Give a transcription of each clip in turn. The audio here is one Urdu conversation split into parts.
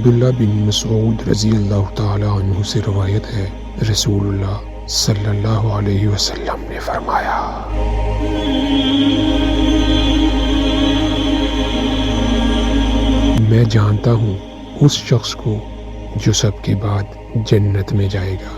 عبداللہ بن مسعود رضی اللہ تعالی عنہ سے روایت ہے، رسول اللہ صلی اللہ علیہ وسلم نے فرمایا، میں جانتا ہوں اس شخص کو جو سب کے بعد جنت میں جائے گا۔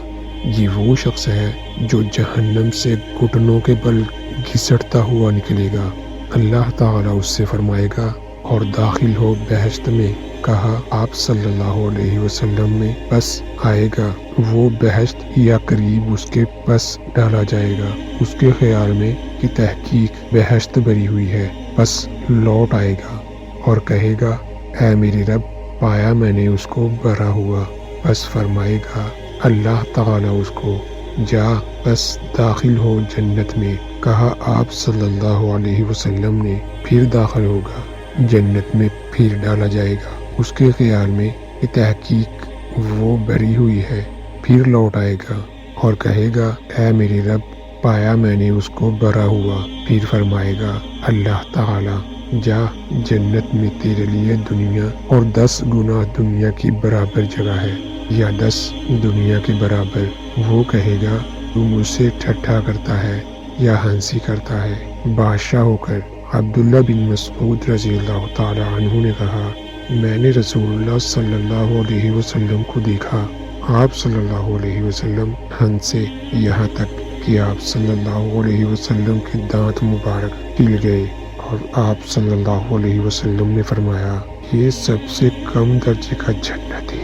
یہ وہ شخص ہے جو جہنم سے گھٹنوں کے بل گھسٹتا ہوا نکلے گا۔ اللہ تعالیٰ اس سے فرمائے گا، اور داخل ہو بہشت میں۔ کہا آپ صلی اللہ علیہ وسلم میں، پس آئے گا وہ بہشت یا قریب اس کے پس ڈالا جائے گا۔ اس کے خیال میں کہ تحقیق بہشت بھری ہوئی ہے، پس لوٹ آئے گا اور کہے گا، اے میرے رب، پایا میں نے اس کو بھرا ہوا۔ پس فرمائے گا اللہ تعالیٰ اس کو، جا بس داخل ہو جنت میں۔ کہا آپ صلی اللہ علیہ وسلم نے، پھر داخل ہوگا جنت میں، پھر ڈالا جائے گا اس کے خیال میں کہ تحقیق وہ بھری ہوئی ہے۔ پھر لوٹ آئے گا اور کہے گا، اے میرے رب، پایا میں نے اس کو بھرا ہوا۔ پھر فرمائے گا اللہ تعالیٰ، جا جنت میں تیرے لیے دنیا اور 10 گنا دنیا کی برابر جگہ ہے، یا 10 دنیا کے برابر۔ وہ کہے گا، تو مجھ سے ٹھٹھا کرتا ہے یا ہنسی کرتا ہے؟ بادشاہ ہو کر عبداللہ بن مسعود رضی اللہ تعالی عنہ نے کہا، میں نے رسول اللہ صلی اللہ علیہ وسلم کو دیکھا، آپ صلی اللہ علیہ وسلم ہنسے، یہاں تک کہ آپ صلی اللہ علیہ وسلم کے دانت مبارک ہل گئے، اور آپ صلی اللہ علیہ وسلم نے فرمایا، یہ سب سے کم درجے کا جنتی